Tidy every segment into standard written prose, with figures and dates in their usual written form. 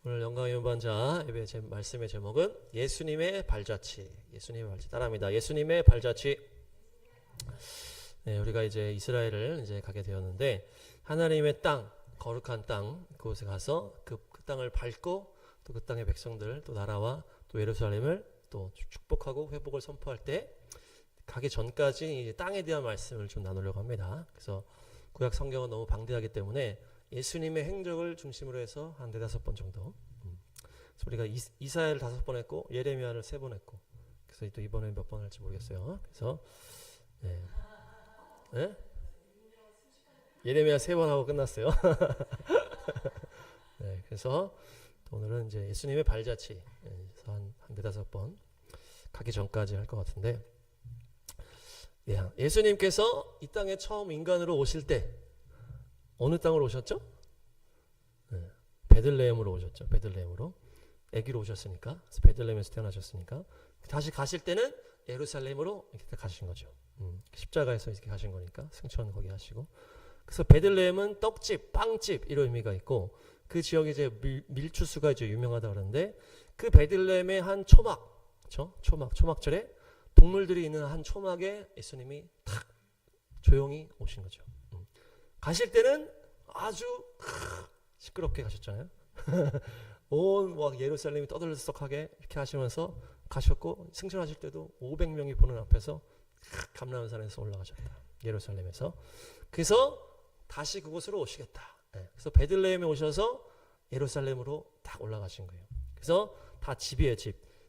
오늘 영광의 운반자 예배 말씀의 제목은 예수님의 발자취. 예수님의 발자취 따라합니다. 예수님의 발자취. 네, 우리가 이제 이스라엘을 이제 가게 되었는데 하나님의 땅, 거룩한 땅 그곳에 가서 그 땅을 밟고 또 그 땅의 백성들 또 나라와 또 예루살렘을 또 축복하고 회복을 선포할 때 가기 전까지 이제 땅에 대한 말씀을 좀 나누려고 합니다. 그래서 구약 성경은 너무 방대하기 때문에 예수님의 행적을 중심으로 해서 한 4-5번 정도. 그래서 우리가 이사야를 5번 했고 예레미야를 3번 했고 그래서 또 이번에 몇 번 할지 모르겠어요. 그래서 네? 예레미야 3번 하고 끝났어요. 네, 그래서 오늘은 이제 예수님의 발자취 한 4-5번 가기 전까지 할 것 같은데 예수님께서 이 땅에 처음 인간으로 오실 때 어느 땅으로 오셨죠? 네, 베들레헴으로 오셨죠. 베들레헴으로 아기로 오셨으니까 베들레헴에서 태어나셨으니까 다시 가실 때는 예루살렘으로 이렇게 가신 거죠. 십자가에서 이렇게 가신 거니까 승천 거기 하시고 그래서 베들레헴은 떡집, 빵집 이런 의미가 있고 그 지역에 이제 밀추수가 이제 유명하다 그러는데 그 베들레헴의 한 초막, 그렇죠? 초막절에 동물들이 있는 한 초막에 예수님이 탁 조용히 오신 거죠. 가실 때는 아주 시끄럽게 가셨잖아요. 온 예루살렘이 떠들썩하게 이렇게 하시면서 가셨고 승천하실 때도 500명이 보는 앞에서 감람산에서 올라가셨다. 예루살렘에서. 그래서 다시 그곳으로 오시겠다. 그래서 베들레헴에 오셔서 예루살렘으로 딱 올라가신 거예요. 그래서 다 집이에요.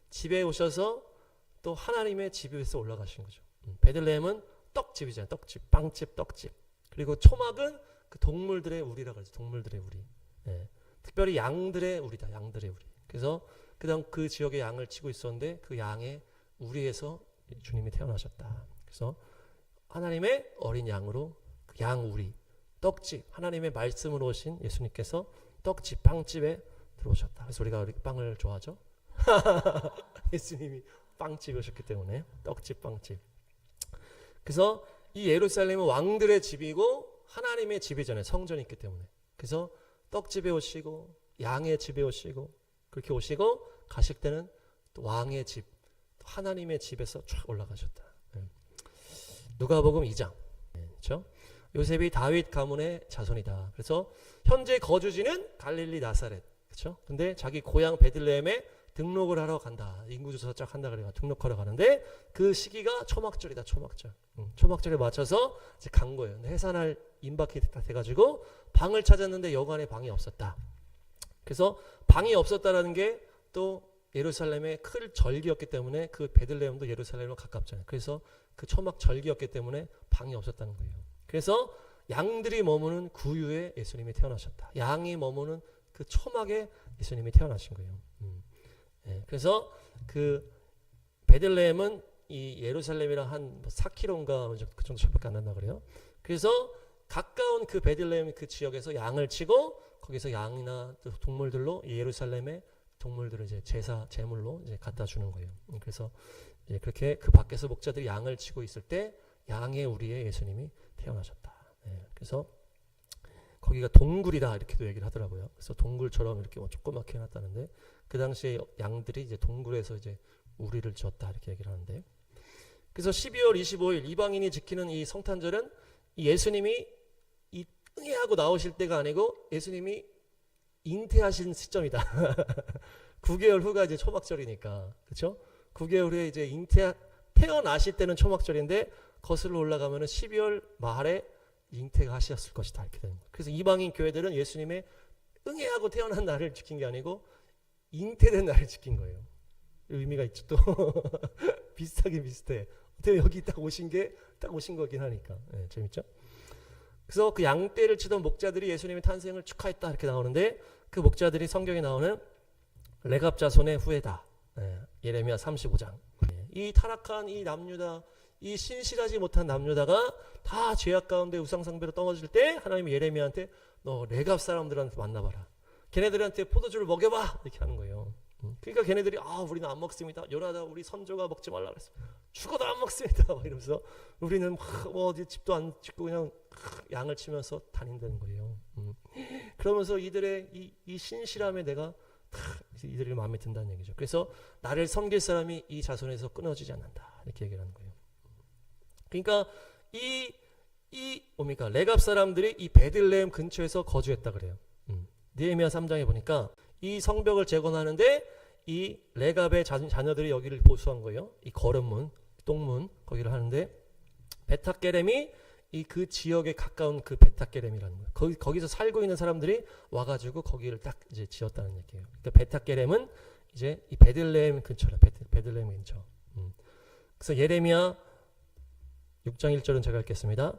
집에 오셔서 또 하나님의 집에서 올라가신 거죠. 베들레헴은 떡집이잖아요. 떡집, 빵집, 떡집. 그리고 초막은 그 동물들의 우리라 그러죠. 동물들의 우리. 특별히 양들의 우리다. 양들의 우리. 그래서 그다음 그 지역의 양을 치고 있었는데 그 양의 우리에서 주님이 태어나셨다. 그래서 하나님의 어린 양으로 그 양 우리 떡집 하나님의 말씀으로 오신 예수님께서 떡집 빵집에 들어오셨다. 그래서 우리가 이렇게 빵을 좋아하죠. 예수님이 빵집에 오셨기 때문에 떡집 빵집. 그래서 이 예루살렘은 왕들의 집이고 하나님의 집이잖아요. 성전이 있기 때문에. 그래서 떡집에 오시고 양의 집에 오시고 그렇게 오시고 가실 때는 또 왕의 집, 또 하나님의 집에서 쫙 올라가셨다. 누가복음 2장. 그렇죠? 요셉이 다윗 가문의 자손이다. 그래서 현재 거주지는 갈릴리 나사렛. 그렇죠? 근데 자기 고향 베들레헴에 등록을 하러 간다. 인구조사 쫙 한다 그래가 등록하러 가는데 그 시기가 초막절이다. 초막절. 초막절에 맞춰서 이제 간 거예요. 해산할 임박이 다 돼가지고 방을 찾았는데 여관에 방이 없었다. 그래서 방이 없었다라는 게 또 예루살렘의 큰 절기였기 때문에 그 베들레헴도 예루살렘과 가깝잖아요. 그래서 그 초막 절기였기 때문에 방이 없었다는 거예요. 그래서 양들이 머무는 구유에 예수님이 태어나셨다. 양이 머무는 그 초막에 예수님이 태어나신 거예요. 그래서 그 베들레헴은 이 예루살렘이랑 한 4km인가 그 정도 저밖에 안 난다 그래요. 그래서 가까운 그 베들레헴 그 지역에서 양을 치고 거기서 양이나 동물들로 예루살렘의 동물들을 이제 제물로 이제 갖다 주는 거예요. 그래서 이제 그렇게 그 밖에서 목자들이 양을 치고 있을 때 양의 우리에 예수님이 태어나셨다. 그래서 거기가 동굴이다 이렇게도 얘기를 하더라고요. 그래서 동굴처럼 이렇게 조그맣게 해놨다는데 그 당시에 양들이 이제 동굴에서 이제 우리를 지었다 이렇게 얘기를 하는데 그래서 12월 25일 이방인이 지키는 이 성탄절은 이 예수님이 이 응애하고 나오실 때가 아니고 예수님이 잉태하신 시점이다. 9개월 후가 이제 초막절이니까 그렇죠? 9개월 후에 이제 태어나실 때는 초막절인데 거슬러 올라가면은 12월 말에 잉태가 하셨을 것이다 이렇게 되는 거예요. 그래서 이방인 교회들은 예수님의 응애하고 태어난 날을 지킨 게 아니고 잉태된 날을 지킨 거예요. 의미가 있죠 또. 비슷하긴 비슷해. 어떻게 여기 딱 오신 거긴 하니까. 재밌죠? 그래서 그 양떼를 치던 목자들이 예수님의 탄생을 축하했다 이렇게 나오는데 그 목자들이 성경에 나오는 레갑 자손의 후예다. 예레미야 35장. 이 타락한 이 남유다, 이 신실하지 못한 남유다가 다 죄악 가운데 우상상배로 떨어질 때 하나님이 예레미야한테 너 레갑 사람들한테 만나봐라. 걔네들한테 포도주를 먹여봐 이렇게 하는 거예요. 그러니까 걔네들이 우리는 안 먹습니다. 요나다 우리 선조가 먹지 말라 그랬어. 죽어도 안 먹습니다. 막 이러면서 우리는 어디 집도 안 짓고 그냥 양을 치면서 다닌다는 거예요. 그러면서 이들의 이 신실함에 내가 이들이 마음에 든다는 얘기죠. 그래서 나를 섬길 사람이 이 자손에서 끊어지지 않는다 이렇게 얘기를 하는 거예요. 그러니까 이 뭡니까 레갑 사람들이 이 베들레헴 근처에서 거주했다 그래요. 느헤미야 3장에 보니까 이 성벽을 재건하는데 이 레갑의 자녀들이 여기를 보수한 거예요. 이 거름문, 똥문 거기를 하는데 베탁게렘이 이 그 지역에 가까운 그 베탁게렘이라는 거예요. 거기서 살고 있는 사람들이 와가지고 거기를 딱 이제 지었다는 얘기예요. 그러니까 베탁게렘은 이제 이 베들레헴 근처라. 베들레헴 근처. 그래서 예레미야 6장 1절은 제가 읽겠습니다.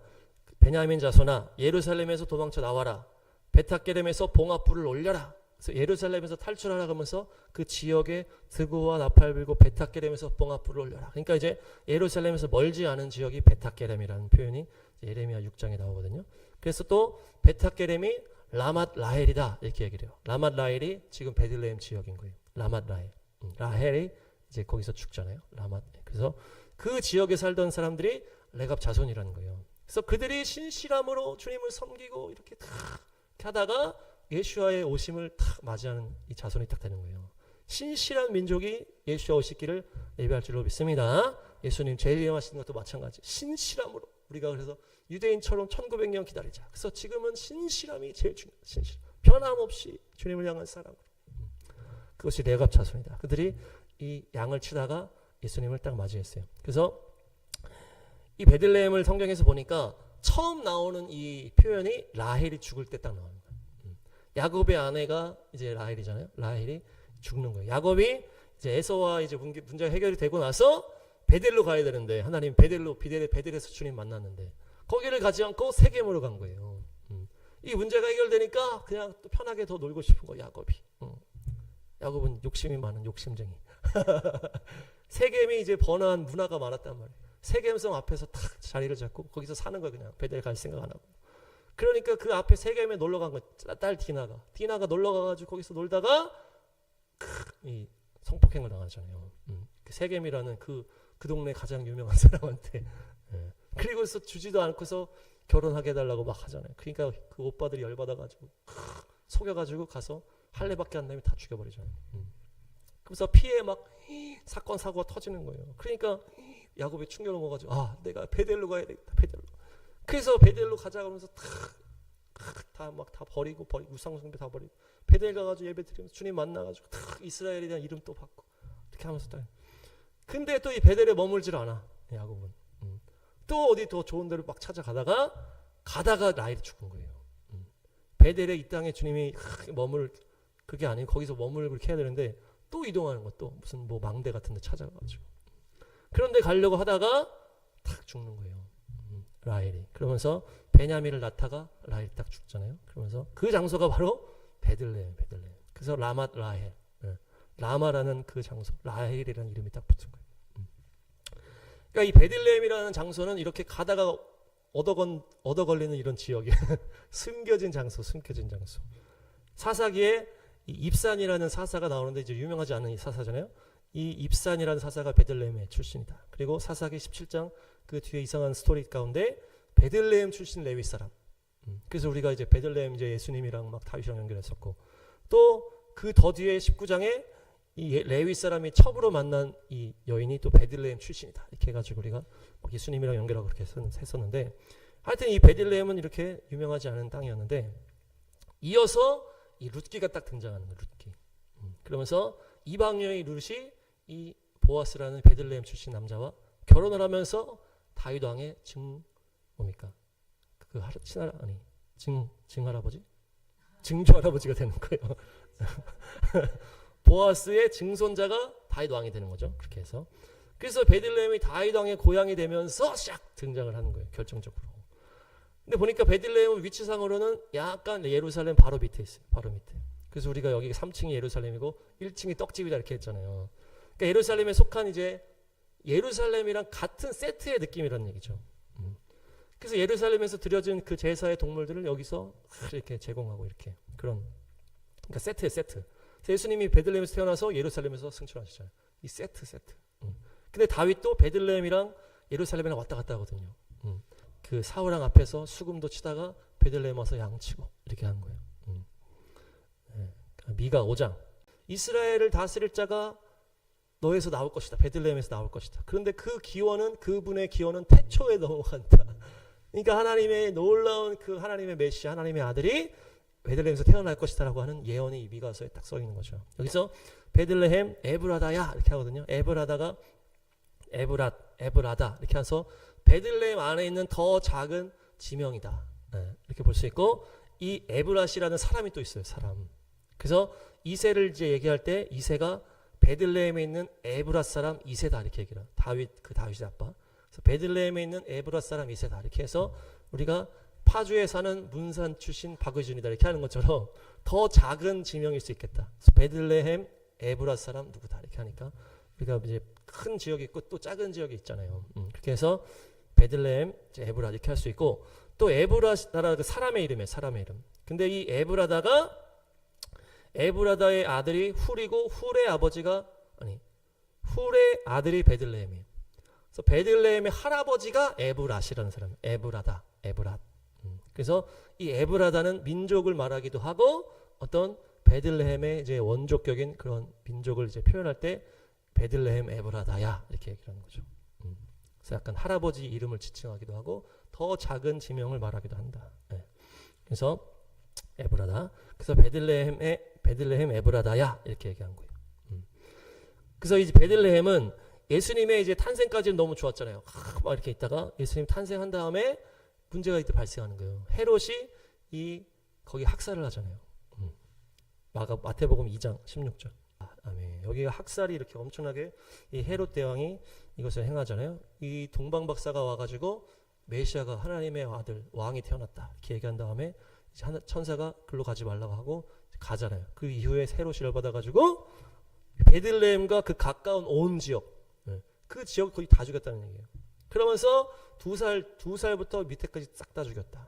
베냐민 자손아 예루살렘에서 도망쳐 나와라. 베탁게렘에서 봉합불을 올려라. 그래서 예루살렘에서 탈출하라 그러면서 그 지역에 드고와 나팔 불고 베탁게렘에서 봉합불을 올려라. 그러니까 이제 예루살렘에서 멀지 않은 지역이 베탁게렘이라는 표현이 예레미야 6장에 나오거든요. 그래서 또 베탁게렘이 라맛 라헬이다 이렇게 얘기를 해요. 라맛 라헬이 지금 베들레헴 지역인 거예요. 라맛 라헬. 라헬이 이제 거기서 죽잖아요. 라맛. 그래서 그 지역에 살던 사람들이 레갑 자손이라는 거예요. 그래서 그들이 신실함으로 주님을 섬기고 이렇게 탁 하다가 예수와의 오심을 탁 맞이하는 이 자손이 딱 되는 거예요. 신실한 민족이 예수와 오시기를 예배할 줄로 믿습니다. 예수님 제일 예언하시는 것도 마찬가지. 신실함으로 우리가 그래서 유대인처럼 1900년 기다리자. 그래서 지금은 신실함이 제일 중요해요. 신실. 변함없이 주님을 향한 사랑으로. 그것이 레갑 자손이다. 그들이 이 양을 치다가 예수님을 딱 맞이했어요. 그래서 이 베들레헴을 성경에서 보니까 처음 나오는 이 표현이 라헬이 죽을 때 딱 나오는 거예요. 야곱의 아내가 이제 라헬이잖아요. 라헬이 죽는 거예요. 야곱이 이제 에서와 이제 문제가 해결이 되고 나서 베델로 가야 되는데 하나님 베델에서 주님 만났는데 거기를 가지 않고 세겜으로 간 거예요. 이 문제가 해결되니까 그냥 또 편하게 더 놀고 싶은 거예요. 야곱이. 야곱은 욕심이 많은 욕심쟁이. 세겜이 이제 번화한 문화가 많았단 말이에요. 세겜성 앞에서 탁 자리를 잡고 거기서 사는 거예요. 그냥 베델 갈 생각 안 하고. 그러니까 그 앞에 세겜에 놀러 간 거예요. 딸 디나가 놀러 가가지고 거기서 놀다가 이 성폭행을 당하잖아요. 그 세겜이라는 그 동네 가장 유명한 사람한테. 그리고서 주지도 않고서 결혼하게 해달라고 막 하잖아요. 그러니까 그 오빠들이 열받아가지고 속여가지고 가서 할례밖에 안 되면 다 죽여버리잖아요. 그래서 피해 막 사건 사고가 터지는 거예요. 그러니까 야곱이 충격을 먹어가지고 내가 베델로 가야 되겠다. 베델로. 그래서 베델로 가자 그러면서 다 버리고 우상숭배 다 버리고 베델 가가지고 예배 드리면서 주님 만나가지고 이스라엘에 대한 이름 또 받고 이렇게 하면서 딱. 근데 또 이 베델에 머물질 않아 야곱은. 또 어디 더 좋은 데를 막 찾아가다가 라헬이 죽은 거예요. 베델에 이 땅에 주님이 그게 아니고 거기서 머물고 이렇게 해야 되는데 또 이동하는 것도 무슨 뭐 망대 같은 데 찾아가가지고 그런데 가려고 하다가 탁 죽는 거예요. 라헬이. 그러면서 베냐민을 낳다가 라헬이 딱 죽잖아요. 그러면서 그 장소가 바로 베들레헴. 그래서 라맛 라헬. 라마라는 그 장소, 라헬이라는 이름이 딱 붙은 거예요. 그러니까 이 베들레헴이라는 장소는 이렇게 가다가 얻어 걸리는 이런 지역이에요. 숨겨진 장소. 사사기에 이 입산이라는 사사가 나오는데 이제 유명하지 않은 이 사사잖아요. 이 입산이라는 사사가 베들레헴의 출신이다. 그리고 사사기 17장 그 뒤에 이상한 스토리 가운데 베들레헴 출신 레위 사람. 그래서 우리가 이제 베들레헴 이제 예수님이랑 막 다윗이랑 연결했었고 또 그 더 뒤에 19장에 이 레위 사람이 첩으로 만난 이 여인이 또 베들레헴 출신이다. 이렇게 해가지고 우리가 막 예수님이랑 연결하고 그렇게 했었는데 하여튼 이 베들레헴은 이렇게 유명하지 않은 땅이었는데 이어서 이 룻기가 딱 등장하는 거예요. 룻기. 그러면서 이방 여인 룻이 이 보아스라는 베들레헴 출신 남자와 결혼을 하면서 다윗 왕의 뭡니까? 그 증할아버지? 증조할아버지가 되는 거예요. 보아스의 증손자가 다윗 왕이 되는 거죠. 그렇게 해서. 그래서 베들레헴이 다윗 왕의 고향이 되면서 샥 등장을 하는 거예요. 결정적으로. 근데 보니까 베들레헴은 위치상으로는 약간 예루살렘 바로 밑에 있어요. 바로 밑에. 그래서 우리가 여기 3층이 예루살렘이고 1층이 떡집이다 이렇게 했잖아요. 그러니까 예루살렘에 속한 이제 예루살렘이랑 같은 세트의 느낌이라는 얘기죠. 그래서 예루살렘에서 드려진 그 제사의 동물들을 여기서 이렇게 제공하고 이렇게 그런 그러니까 세트예요. 세트. 예수님이 베들레헴에서 태어나서 예루살렘에서 승천하시잖아요. 이 세트. 근데 다윗도 베들레헴이랑 예루살렘이랑 왔다 갔다 하거든요. 그 사울왕 앞에서 수금도 치다가 베들레헴 와서 양치고 이렇게 하는 거예요. 미가 5장 이스라엘을 다스릴 자가 너에서 나올 것이다. 베들레헴에서 나올 것이다. 그런데 그 기원은, 그분의 기원은 태초에 넘어간다. 그러니까 하나님의 놀라운 그 하나님의 메시아, 하나님의 아들이 베들레헴에서 태어날 것이다라고 하는 예언이 이 미가서에 딱 써 있는 거죠. 여기서 베들레헴 에브라다야 이렇게 하거든요. 에브라다가 에브라다 이렇게 해서 베들레헴 안에 있는 더 작은 지명이다. 이렇게 볼 수 있고, 이 에브라시라는 사람이 또 있어요. 사람. 그래서 이세를 이제 얘기할 때 이세가 베들레헴에 있는 에브라 사람 이세다 이렇게 얘기를 해요. 다윗의 아빠. 그래서 베들레헴에 있는 에브라 사람 이세다 이렇게 해서 우리가 파주에 사는 문산 출신 박의준이다 이렇게 하는 것처럼 더 작은 지명일 수 있겠다. 그래서 베들레헴 에브라 사람 누구다 이렇게 하니까 우리가 이제 큰 지역이 있고 또 작은 지역이 있잖아요. 그렇게 해서 베들레헴 이제 에브라 이렇게 할 수 있고, 또 에브라다라 그 사람의 이름이에요. 사람의 이름. 근데 이 에브라다의 아들이 훌이고 훌의 아들이 베들레헴이에요. 그래서 베들레헴의 할아버지가 에브랏이라는 사람이에요. 에브랏. 그래서 이 에브라다는 민족을 말하기도 하고, 어떤 베들레헴의 이제 원조격인 그런 민족을 이제 표현할 때 베들레헴 에브라다야 이렇게 얘기를 하는 거죠. 그래서 약간 할아버지 이름을 지칭하기도 하고 더 작은 지명을 말하기도 한다. 네. 그래서 에브라다. 그래서 베들레헴 에브라다야 이렇게 얘기한 거예요. 그래서 이제 베들레헴은 예수님의 이제 탄생까지는 너무 좋았잖아요. 막 이렇게 있다가 예수님 탄생한 다음에 문제가 이때 발생하는 거예요. 헤롯이 거기 학살을 하잖아요. 마태복음 2장 16절. 아멘. 여기가 학살이 이렇게 엄청나게 이 헤롯 대왕이 이것을 행하잖아요. 이 동방박사가 와가지고 메시아가 하나님의 아들 왕이 태어났다 이렇게 얘기한 다음에 이제 천사가 글로 가지 말라고 하고 가잖아요. 그 이후에 헤롯이 열받아가지고 베들레헴과 그 가까운 온 지역, 그 지역 거의 다 죽였다는 얘기예요. 그러면서 두 살부터 밑에까지 싹 다 죽였다.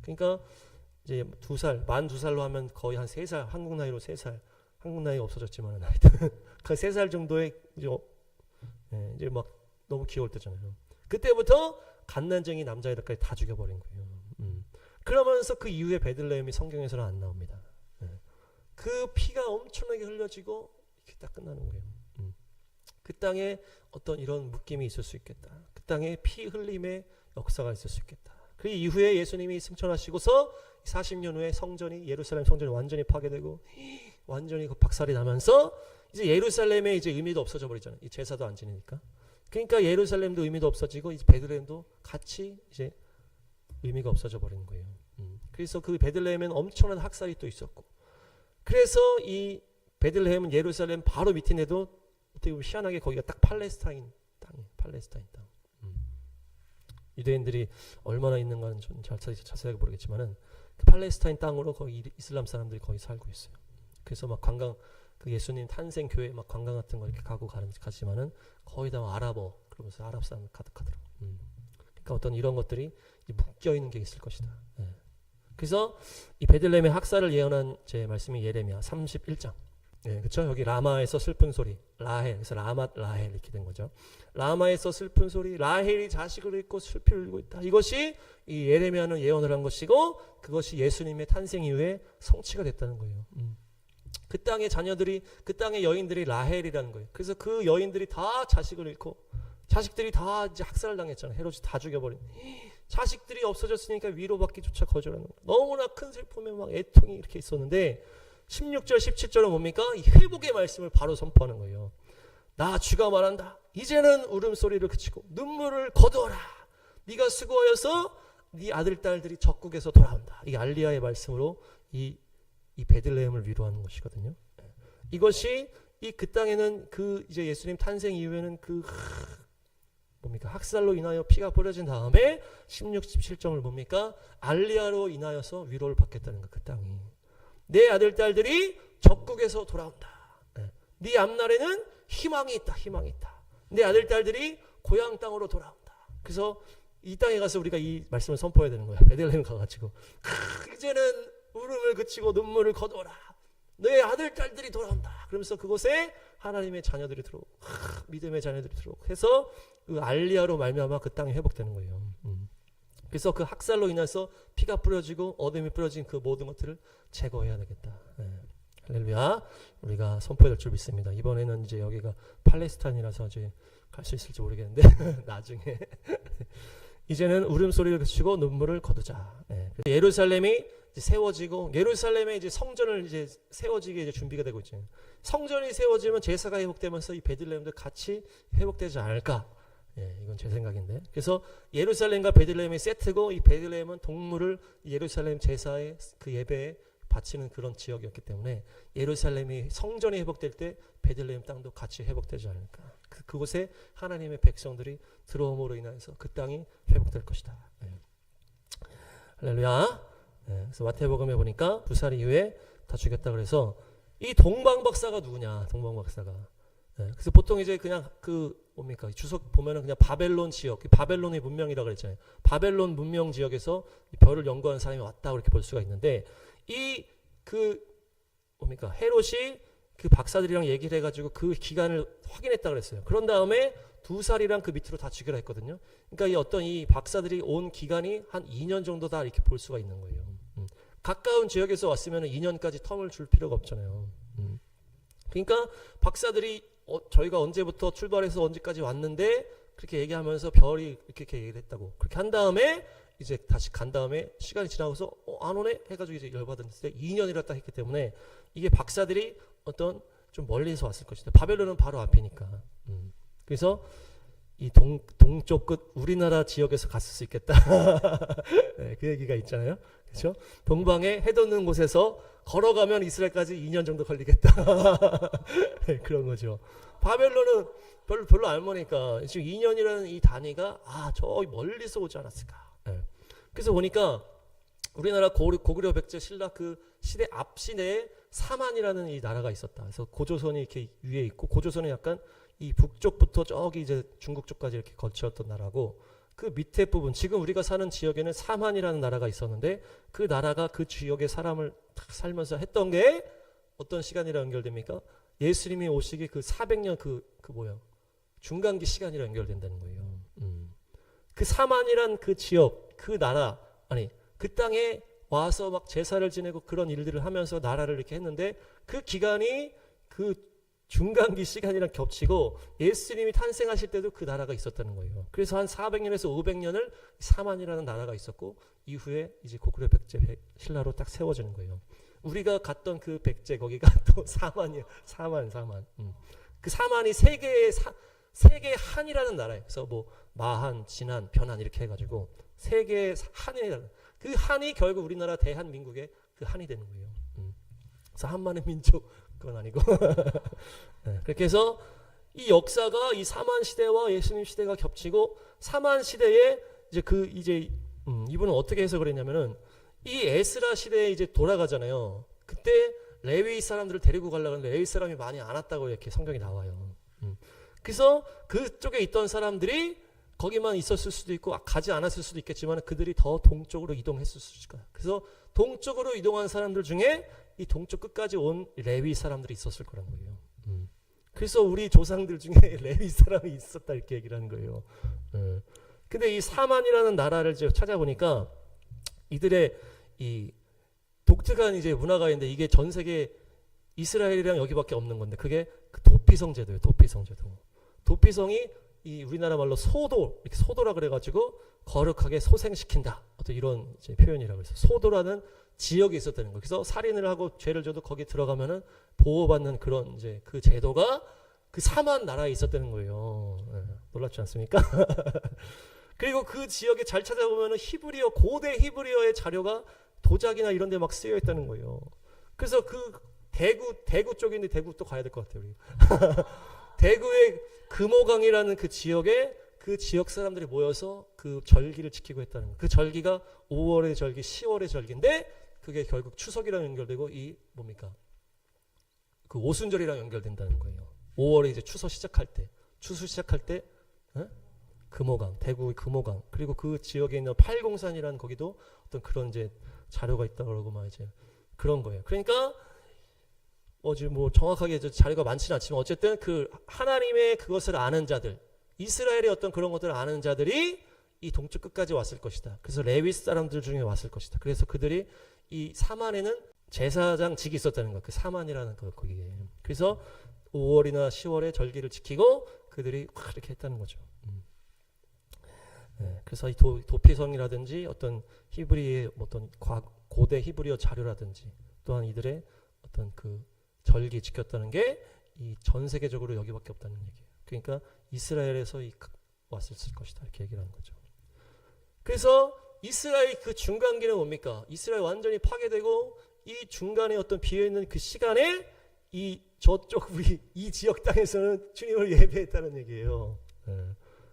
그러니까 이제 만 2살로 하면 거의 한 3살, 한국 나이로 3살, 한국 나이 없어졌지만 하여튼 그 3살 정도의 이제 막 너무 귀여울 때잖아요. 그때부터 갓난쟁이 남자애들까지 다 죽여버린 거예요. 그러면서 그 이후에 베들레헴이 성경에서는 안 나옵니다. 그 피가 엄청나게 흘려지고 이렇게 딱 끝나는 거예요. 그 땅에 어떤 이런 묶임이 있을 수 있겠다. 그 땅에 피 흘림의 역사가 있을 수 있겠다. 그 이후에 예수님이 승천하시고서 40년 후에 예루살렘 성전이 완전히 파괴되고 완전히 그 박살이 나면서 이제 예루살렘의 이제 의미도 없어져 버리잖아요. 이 제사도 안 지내니까. 그러니까 예루살렘도 의미도 없어지고 이제 베들레헴도 같이 이제 의미가 없어져 버리는 거예요. 그래서 그 베들레헴에는 엄청난 학살이 또 있었고, 그래서 이 베들레헴은 예루살렘 바로 밑인데도 어떻게 보면 희한하게 거기가 딱 팔레스타인 땅이에요. 팔레스타인 땅. 유대인들이 얼마나 있는가는 좀 자세하게 모르겠지만은 그 팔레스타인 땅으로 거기 이슬람 사람들이 거기 살고 있어요. 그래서 막 관광, 그 예수님 탄생 교회 막 관광 같은 거 이렇게 가지만은 거의 다 아랍어, 그러면서 아랍 사람 가득하더라고. 그러니까 어떤 이런 것들이 묶여 있는 게 있을 것이다. 그래서 이 베들레헴의 학살을 예언한 제 말씀이 예레미야 31장. 그렇죠? 여기 라마에서 슬픈 소리, 라헬, 그래서 라헬 이렇게 된 거죠. 라마에서 슬픈 소리, 라헬이 자식을 잃고 슬피 울고 있다. 이것이 이 예레미야는 예언을 한 것이고, 그것이 예수님의 탄생 이후에 성취가 됐다는 거예요. 그 땅의 자녀들이, 그 땅의 여인들이 라헬이라는 거예요. 그래서 그 여인들이 다 자식을 잃고, 자식들이 다 이제 학살을 당했잖아요. 헤롯이 다 죽여버린. 자식들이 없어졌으니까 위로받기조차 거절하는 거예요. 너무나 큰 슬픔에 막 애통이 이렇게 있었는데 16절 17절은 뭡니까? 이 회복의 말씀을 바로 선포하는 거예요. 나 주가 말한다. 이제는 울음소리를 그치고 눈물을 거두어라. 네가 수고하여서 네 아들 딸들이 적국에서 돌아온다. 이 알리야의 말씀으로 이 베들레헴을 위로하는 것이거든요. 이것이 그 땅에는 그 이제 예수님 탄생 이후에는 뭡니까? 학살로 인하여 피가 뿌려진 다음에 16, 17절을 뭡니까? 알리야로 인하여서 위로를 받겠다는 거. 그 땅이. 내 아들 딸들이 적국에서 돌아온다. 네 앞날에는 희망이 있다. 희망이 있다. 내 아들 딸들이 고향 땅으로 돌아온다. 그래서 이 땅에 가서 우리가 이 말씀을 선포해야 되는 거예요. 베들레헴 가가지고 이제는 울음을 그치고 눈물을 거두어라. 내 아들 딸들이 돌아온다. 그러면서 그곳에 하나님의 자녀들이 들어오고 믿음의 자녀들이 들어오고 해서 그 알리야로 말미암아 그 땅이 회복되는 거예요. 그래서 그 학살로 인해서 피가 뿌려지고 어둠이 뿌려진 그 모든 것들을 제거해야 되겠다. 할렐루야. 우리가 선포될 줄 믿습니다. 이번에는 이제 여기가 팔레스타인이라서 이제 갈 수 있을지 모르겠는데 나중에 이제는 울음소리를 그치고 눈물을 거두자. 네. 예루살렘이 이제 세워지고 예루살렘에 이제 성전을 이제 세워지게 이제 준비가 되고 있죠. 성전이 세워지면 제사가 회복되면서 이 베들레헴도 같이 회복되지 않을까? 예, 이건 제 생각인데. 그래서 예루살렘과 베들레헴이 세트고 이 베들레헴은 동물을 예루살렘 제사의 그 예배에 바치는 그런 지역이었기 때문에 예루살렘이 성전이 회복될 때 베들레헴 땅도 같이 회복되지 않을까. 그곳에 하나님의 백성들이 들어옴으로 인해서 그 땅이 회복될 것이다. 예. 할렐루야. 예, 그래서 마태복음에 보니까 2살 이후에 다 죽였다 그래서 이 동방박사가 누구냐? 동방박사가. 예, 그래서 보통 이제 그냥 그 뭡니까? 주석 보면은 그냥 바벨론 지역, 바벨론의 문명이라고 그랬잖아요. 바벨론 문명 지역에서 별을 연구하는 사람이 왔다 그렇게 볼 수가 있는데 이 그 뭡니까? 헤롯이 그 박사들이랑 얘기를 해가지고 그 기간을 확인했다 그랬어요. 그런 다음에 2살이랑 그 밑으로 다 죽이라 했거든요. 그러니까 이 어떤 이 박사들이 온 기간이 한 2년 정도다 이렇게 볼 수가 있는 거예요. 가까운 지역에서 왔으면 2년까지 텀을 줄 필요가 없잖아요. 그러니까 박사들이 저희가 언제부터 출발해서 언제까지 왔는데 그렇게 얘기하면서 별이 이렇게 얘기를 했다고. 그렇게 한 다음에 이제 다시 간 다음에 시간이 지나고서 안 오네 해가지고 이제 열받았을 때 2년이라 딱 했기 때문에 이게 박사들이 어떤 좀 멀리서 왔을 것이다. 바벨론은 바로 앞이니까. 그래서 이 동쪽 끝 우리나라 지역에서 갔을 수 있겠다. 네, 그 얘기가 있잖아요. 그렇죠? 동방에 해 돋는 곳에서 걸어가면 이스라엘까지 2년 정도 걸리겠다. 네, 그런 거죠. 바벨론은 별로 안 머니까 지금 2년이라는 이 단위가 저 멀리서 오지 않았을까. 네. 그래서 보니까 우리나라 고구려 백제 신라 그 시대 앞 시대에 사만이라는 이 나라가 있었다. 그래서 고조선이 이렇게 위에 있고 고조선은 약간 이 북쪽부터 저기 이제 중국 쪽까지 이렇게 거쳤던 나라고 그 밑에 부분 지금 우리가 사는 지역에는 사만이라는 나라가 있었는데 그 나라가 그 지역의 사람을 딱 살면서 했던 게 어떤 시간이랑 연결됩니까? 예수님이 오시기 그 400년 그 뭐야 중간기 시간이랑 연결된다는 거예요. 그 사만이란 그 지역 그 나라 아니 그 땅에 와서 막 제사를 지내고 그런 일들을 하면서 나라를 이렇게 했는데 그 기간이 그 중간기 시간이랑 겹치고 예수님이 탄생하실 때도 그 나라가 있었다는 거예요. 그래서 한 400년에서 500년을 사만이라는 나라가 있었고 이후에 이제 고구려 백제 신라로 딱 세워지는 거예요. 우리가 갔던 그 백제 거기가 또 사만이야. 사만. 그 사만이 세 개의 한이라는 나라예요. 그래서 뭐 마한, 진한, 변한 이렇게 해가지고 세 개의 한이라는 그 한이 결국 우리나라 대한민국의 그 한이 되는 거예요. 그래서 한만의 민족 그건 아니고 네, 그렇게 해서 이 역사가 이 사만 시대와 예수님 시대가 겹치고 사만 시대에 이제 이분은 어떻게 해석을 했냐면은 이 에스라 시대에 이제 돌아가잖아요. 그때 레위 사람들을 데리고 가려고 하는데 레위 사람이 많이 안 왔다고 이렇게 성경이 나와요. 그래서 그쪽에 있던 사람들이 거기만 있었을 수도 있고 가지 않았을 수도 있겠지만 그들이 더 동쪽으로 이동했을 수도 있어요. 그래서 동쪽으로 이동한 사람들 중에 이 동쪽 끝까지 온 레위 사람들이 있었을 거란 거예요. 그래서 우리 조상들 중에 레위 사람이 있었다 이렇게 얘기를 하는 거예요. 근데 이 사만이라는 나라를 이제 찾아보니까 이들의 이 독특한 이제 문화가 있는데 이게 전 세계 이스라엘이랑 여기밖에 없는 건데 그게 그 도피성 제도예요. 도피성 제도. 도피성이 이 우리나라 말로 소도 이렇게 소도라 그래가지고 거룩하게 소생시킨다. 어떤 이런 이제 표현이라고 해서 소도라는 지역이 있었다는 거예요. 그래서 살인을 하고 죄를 져도 거기 들어가면은 보호받는 그런 이제 그 제도가 그 사만 나라에 있었다는 거예요. 네, 놀랍지 않습니까? 그리고 그 지역에 잘 찾아보면은 히브리어 고대 히브리어의 자료가 도자기나 이런 데 막 쓰여 있다는 거예요. 그래서 그 대구 쪽인데 대구 또 가야 될 것 같아요. 우리. 대구의 금호강이라는 그 지역에 그 지역 사람들이 모여서 그 절기를 지키고 했다는 거예요. 그 절기가 5월의 절기, 10월의 절기인데 그게 결국 추석이랑 연결되고 이 뭡니까? 그 오순절이랑 연결된다는 거예요. 5월에 이제 추석 시작할 때 금호강, 대구의 금호강 그리고 그 지역에 있는 팔공산이라는 거기도 어떤 그런 이제 자료가 있다 그러고 막 이제 그런 거예요. 그러니까 지금 뭐 정확하게 자료가 많지는 않지만 어쨌든 그 하나님의 그것을 아는 자들, 이스라엘의 어떤 그런 것들을 아는 자들이 이 동쪽 끝까지 왔을 것이다. 그래서 레위 사람들 중에 왔을 것이다. 그래서 그들이 이 사만에는 제사장직이 있었다는 거. 그 사만이라는 거 거기에. 그래서 5월이나 10월에 절기를 지키고 그들이 확 이렇게 했다는 거죠. 네, 그래서 이 도피성이라든지 어떤 히브리의 어떤 고대 히브리어 자료라든지 또한 이들의 어떤 그 절기 지켰다는 게 이 전 세계적으로 여기밖에 없다는 얘기예요. 그러니까 이스라엘에서 왔을 것이다 이렇게 얘기를 하는 거죠. 그래서 이스라엘 그 중간기는 뭡니까? 이스라엘 완전히 파괴되고 이 중간에 어떤 비어있는 그 시간에 이 저쪽 우리 이 지역 땅에서는 주님을 예배했다는 얘기예요.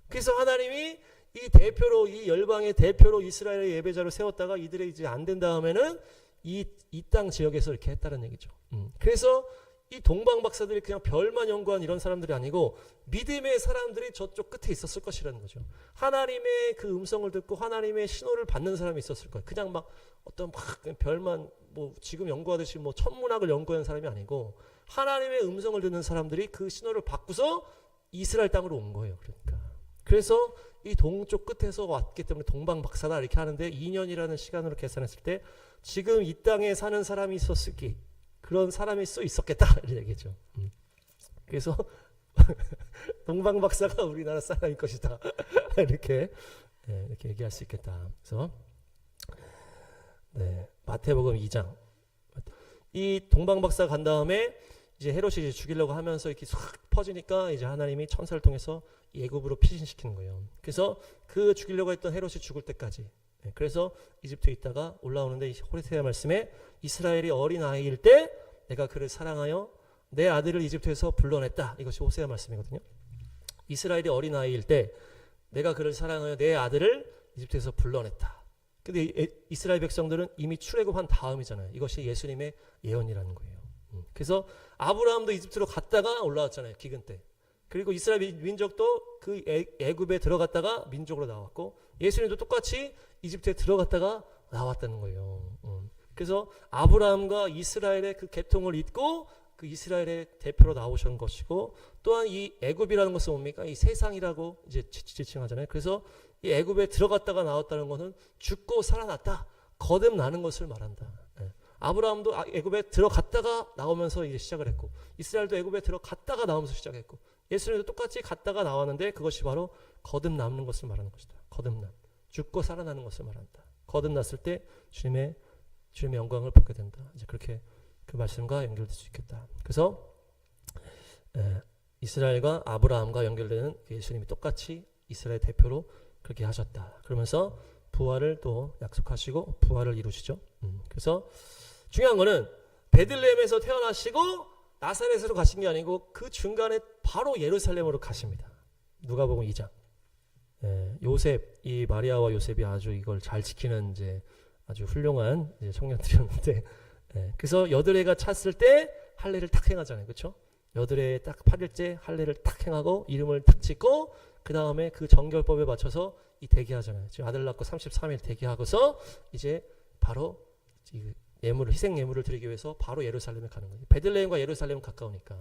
그래서 하나님이 이 대표로 이 열방의 대표로 이스라엘의 예배자를 세웠다가 이들이 이제 안 된 다음에는 이 땅 지역에서 이렇게 했다는 얘기죠. 그래서 이 동방 박사들이 그냥 별만 연구한 이런 사람들이 아니고 믿음의 사람들이 저쪽 끝에 있었을 것이라는 거죠. 하나님의 그 음성을 듣고 하나님의 신호를 받는 사람이 있었을 거예요. 그냥 막 어떤 막 별만 뭐 지금 연구하듯이 뭐 천문학을 연구한 사람이 아니고 하나님의 음성을 듣는 사람들이 그 신호를 받고서 이스라엘 땅으로 온 거예요. 그러니까 그래서 이 동쪽 끝에서 왔기 때문에 동방 박사다 이렇게 하는데 2년이라는 시간으로 계산했을 때 지금 이 땅에 사는 사람이 있었을기 그런 사람일 수 있었겠다 이런 얘기죠. 그래서 동방 박사가 우리나라 사람일 것이다 이렇게 이렇게 얘기할 수 있겠다. 그래서 마태복음 2장 이 동방 박사 간 다음에 이제 헤롯이 이제 죽이려고 하면서 이렇게 싹 퍼지니까 이제 하나님이 천사를 통해서 애굽으로 피신시키는 거예요. 그래서 그 죽이려고 했던 헤롯이 죽을 때까지 그래서 이집트에 있다가 올라오는데 호세아 말씀에 이스라엘이 어린 아이일 때 내가 그를 사랑하여 내 아들을 이집트에서 불러냈다. 이것이 호세아 말씀이거든요. 이스라엘이 어린 아이일 때 내가 그를 사랑하여 내 아들을 이집트에서 불러냈다. 근데 이스라엘 백성들은 이미 출애굽한 다음이잖아요. 이것이 예수님의 예언이라는 거예요. 그래서 아브라함도 이집트로 갔다가 올라왔잖아요. 기근 때. 그리고 이스라엘 민족도 그 애굽에 들어갔다가 민족으로 나왔고 예수님도 똑같이 이집트에 들어갔다가 나왔다는 거예요. 그래서 아브라함과 이스라엘의 그 계통을 잇고 그 이스라엘의 대표로 나오신 것이고 또한 이 애굽이라는 것은 뭡니까? 이 세상이라고 이제 지칭하잖아요. 그래서 이 애굽에 들어갔다가 나왔다는 것은 죽고 살아났다. 거듭나는 것을 말한다. 아브라함도 애굽에 들어갔다가 나오면서 이제 시작을 했고 이스라엘도 애굽에 들어갔다가 나오면서 시작했고 예수님도 똑같이 갔다가 나왔는데 그것이 바로 거듭남는 것을 말하는 것이다. 거듭남. 죽고 살아나는 것을 말한다. 거듭났을 때 주님의 영광을 보게 된다. 이제 그렇게 그 말씀과 연결될 수 있겠다. 그래서 이스라엘과 아브라함과 연결되는 예수님이 똑같이 이스라엘 대표로 그렇게 하셨다. 그러면서 부활을 또 약속하시고 부활을 이루시죠. 그래서 중요한 거는 베들레헴에서 태어나시고 나사렛으로 가신 게 아니고 그 중간에 바로 예루살렘으로 가십니다. 누가복음 2장. 요셉, 이 마리아와 요셉이 아주 이걸 잘 지키는 이제 아주 훌륭한 이제 청년들이었는데, 그래서 여드레가 찼을 때 할례를 탁 행하잖아요, 그렇죠? 여드레 딱 8일째 할례를 탁 행하고 이름을 탁 짓고 그 다음에 그 정결법에 맞춰서 이 대기하잖아요. 지금 아들 낳고 33일 대기하고서 이제 바로 이 예물을 희생 예물을 드리기 위해서 바로 예루살렘에 가는 거예요. 베들레헴과 예루살렘은 가까우니까.